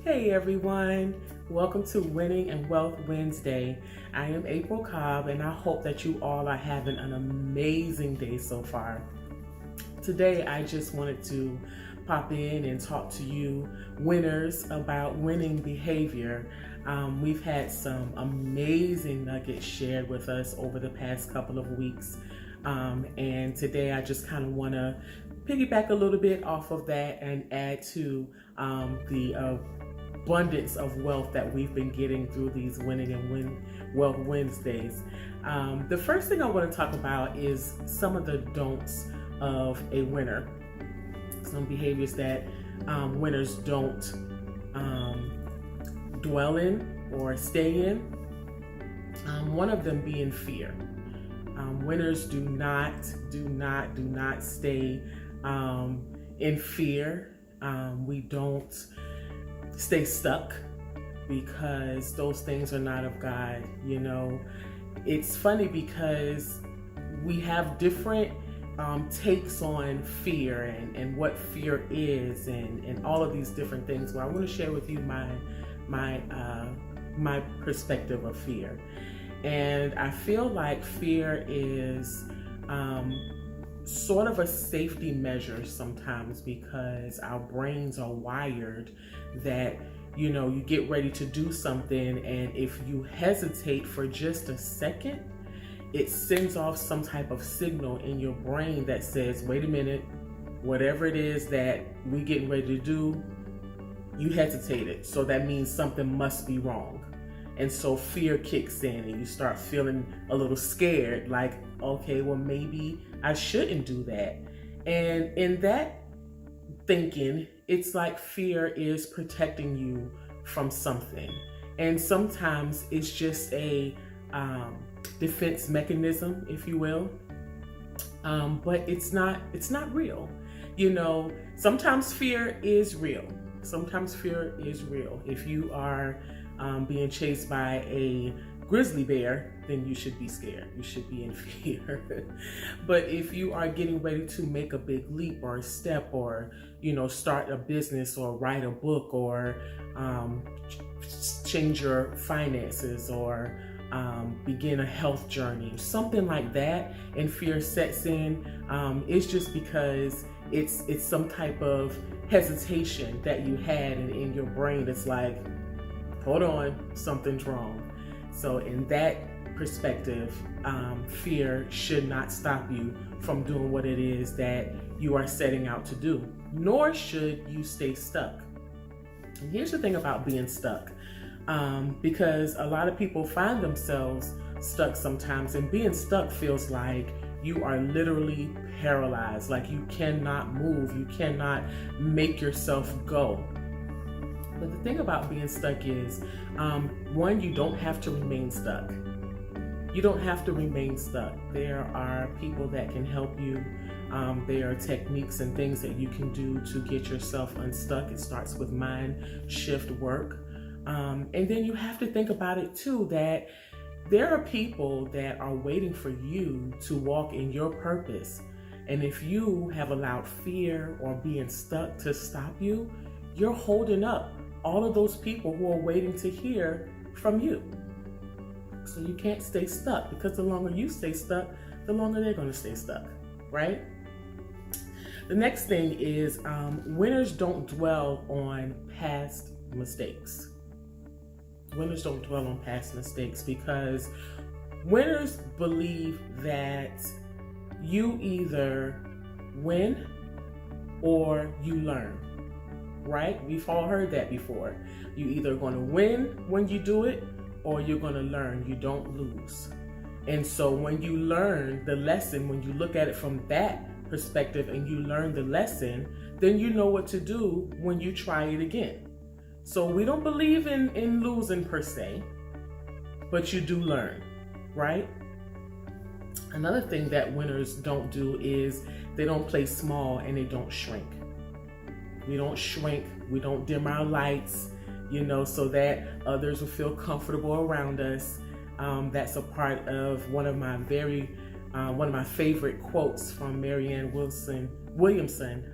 Hey everyone, welcome to Winning and Wealth Wednesday. I am April Cobb and I hope that you all are having an amazing day so far. Today I just wanted to pop in and talk to you winners about winning behavior. We've had some amazing nuggets shared with us over the past couple of weeks. And today I just kind of want to piggyback a little bit off of that and add to the abundance of wealth that we've been getting through these Winning and Wealth Wednesdays. The first thing I want to talk about is some of the don'ts of a winner. Some behaviors that winners don't dwell in or stay in. One of them being fear. Winners do not stay in fear. We don't stay stuck because those things are not of God. You know, it's funny because we have different takes on fear and what fear is and all of these different things. Well, I want to share with you my perspective of fear. And I feel like fear is sort of a safety measure sometimes because our brains are wired that, you know, you get ready to do something and if you hesitate for just a second, it sends off some type of signal in your brain that says, wait a minute, whatever it is that we getting ready to do, you hesitated. So that means something must be wrong. And so fear kicks in and you start feeling a little scared, like, okay, well, maybe I shouldn't do that. And in that thinking, it's like fear is protecting you from something. And sometimes it's just a defense mechanism, if you will. But it's not real. You know, sometimes fear is real. Sometimes fear is real. If you are being chased by a grizzly bear, then you should be scared. You should be in fear. But if you are getting ready to make a big leap or a step or, you know, start a business or write a book or change your finances or begin a health journey, something like that, and fear sets in, it's just because it's some type of hesitation that you had in your brain. It's like, hold on, something's wrong. So in that perspective, fear should not stop you from doing what it is that you are setting out to do, nor should you stay stuck. And here's the thing about being stuck, because a lot of people find themselves stuck sometimes, and being stuck feels like you are literally paralyzed, like you cannot move, you cannot make yourself go. But the thing about being stuck is, one, you don't have to remain stuck. You don't have to remain stuck. There are people that can help you. There are techniques and things that you can do to get yourself unstuck. It starts with mind shift work. And then you have to think about it too, that there are people that are waiting for you to walk in your purpose. And if you have allowed fear or being stuck to stop you, you're holding up all of those people who are waiting to hear from you. So you can't stay stuck, because the longer you stay stuck, the longer they're going to stay stuck, right? The next thing is winners don't dwell on past mistakes. Winners don't dwell on past mistakes because winners believe that you either win or you learn, right? We've all heard that before. You either going to win when you do it or you're going to learn. You don't lose. And so when you learn the lesson, when you look at it from that perspective and you learn the lesson, then you know what to do when you try it again. So we don't believe in losing per se, but you do learn, right? Another thing that winners don't do is they don't play small and they don't shrink. We don't shrink, we don't dim our lights, so that others will feel comfortable around us. That's a part of one of my favorite quotes from Marianne Williamson,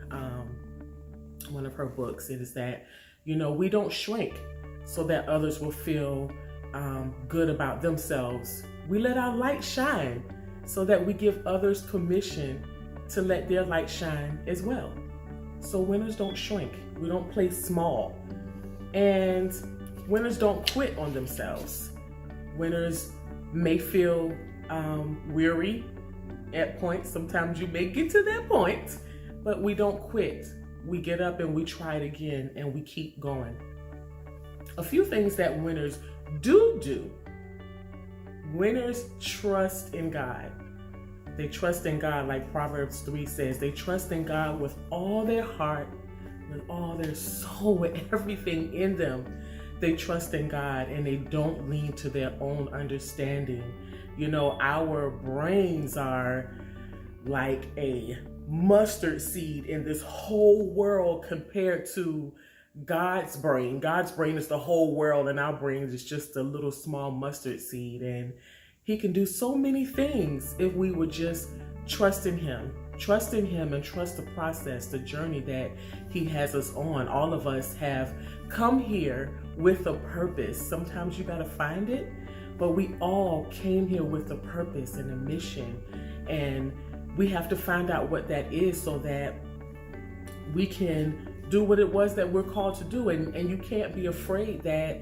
one of her books. It is that, we don't shrink so that others will feel good about themselves. We let our light shine so that we give others permission to let their light shine as well. So winners don't shrink. We don't play small. And winners don't quit on themselves. Winners may feel weary at points. Sometimes you may get to that point, but we don't quit. We get up and we try it again and we keep going. A few things that winners do. Winners trust in God. They trust in God, like Proverbs 3 says. They trust in God with all their heart, with all their soul, with everything in them. They trust in God and they don't lean to their own understanding. Our brains are like a mustard seed in this whole world compared to God's brain. God's brain is the whole world and our brain is just a little small mustard seed. And He can do so many things if we would just trust in Him and trust the process, the journey that He has us on. All of us have come here with a purpose. Sometimes you got to find it, but we all came here with a purpose and a mission. And we have to find out what that is so that we can do what it was that we're called to do. And you can't be afraid that,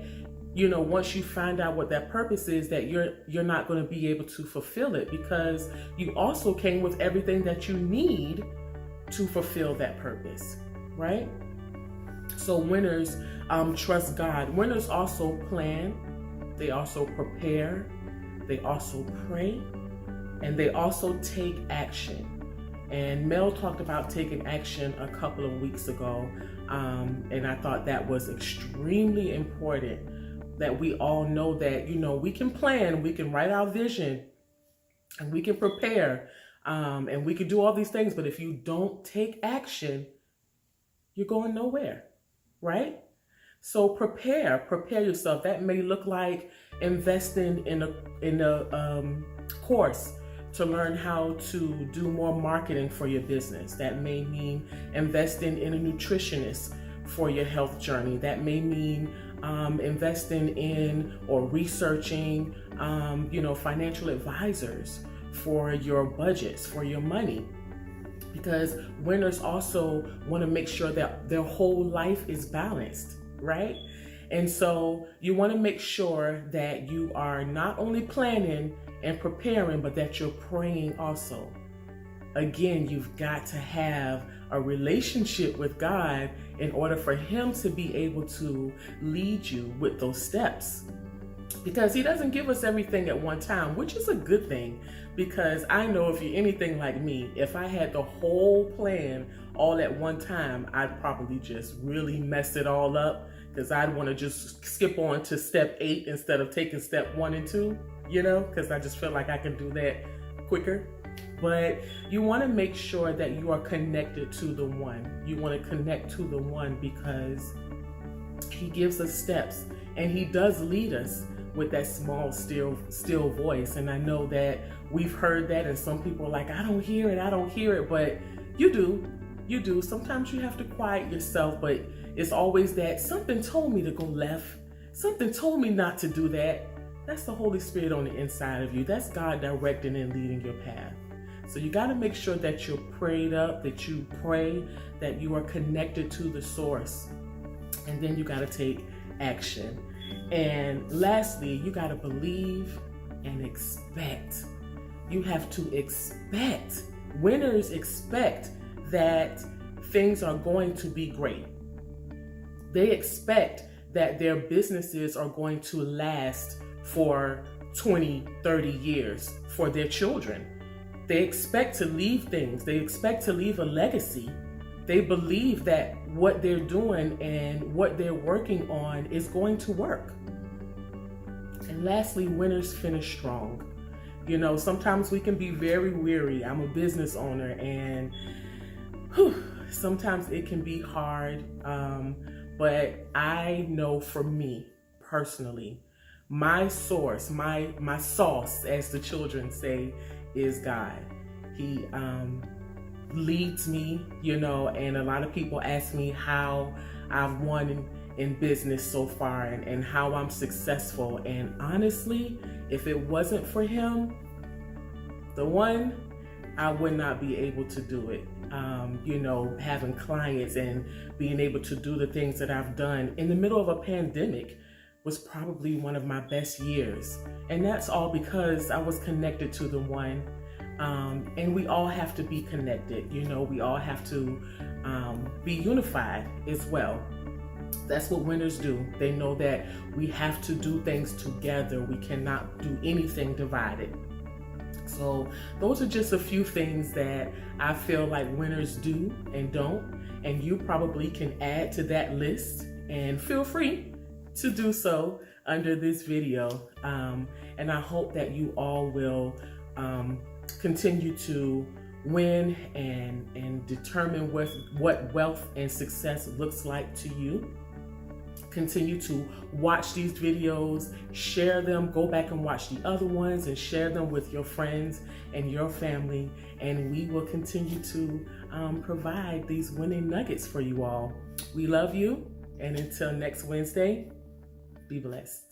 once you find out what that purpose is, that you're not going to be able to fulfill it, because you also came with everything that you need to fulfill that purpose, right? So winners trust God. Winners also plan, they also prepare, they also pray, and they also take action. And Mel talked about taking action a couple of weeks ago, and I thought that was extremely important, that we all know that, we can plan, we can write our vision, and we can prepare, and we can do all these things, but if you don't take action, you're going nowhere, right? So prepare yourself. That may look like investing in a course to learn how to do more marketing for your business. That may mean investing in a nutritionist for your health journey. That may mean investing in or researching, financial advisors for your budgets, for your money. Because winners also want to make sure that their whole life is balanced, right? And so you want to make sure that you are not only planning and preparing, but that you're praying also. Again, you've got to have a relationship with God in order for Him to be able to lead you with those steps. Because He doesn't give us everything at one time, which is a good thing. Because I know if you're anything like me, if I had the whole plan all at one time, I'd probably just really mess it all up. Because I'd want to just skip on to step 8 instead of taking step 1 and 2, because I just feel like I can do that quicker. But you want to make sure that you are connected to the one. You want to connect to the one because He gives us steps and He does lead us with that small, still voice. And I know that we've heard that, and some people are like, I don't hear it, but you do. Sometimes you have to quiet yourself, but it's always that something told me to go left. Something told me not to do that. That's the Holy Spirit on the inside of you. That's God directing and leading your path. So you got to make sure that you're prayed up, that you pray, that you are connected to the source. And then you got to take action. And lastly, you got to believe and expect. You have to expect. Winners expect that things are going to be great. They expect that their businesses are going to last for 20, 30 years for their children. They expect to leave things. They expect to leave a legacy. They believe that what they're doing and what they're working on is going to work. And lastly, winners finish strong. You know, sometimes we can be very weary. I'm a business owner, and sometimes it can be hard. But I know for me personally, my source, my sauce, as the children say, is God. He leads me, you know, and a lot of people ask me how I've won in business so far and how I'm successful. And honestly, if it wasn't for him, I would not be able to do it. You know, having clients and being able to do the things that I've done in the middle of a pandemic was probably one of my best years. And that's all because I was connected to the one. And we all have to be connected. You know, we all have to be unified as well. That's what winners do. They know that we have to do things together. We cannot do anything divided. So those are just a few things that I feel like winners do and don't, and you probably can add to that list, and feel free to do so under this video. And I hope that you all will continue to win and determine what wealth and success looks like to you. Continue to watch these videos, share them, go back and watch the other ones and share them with your friends and your family. And we will continue to provide these winning nuggets for you all. We love you. And until next Wednesday, be blessed.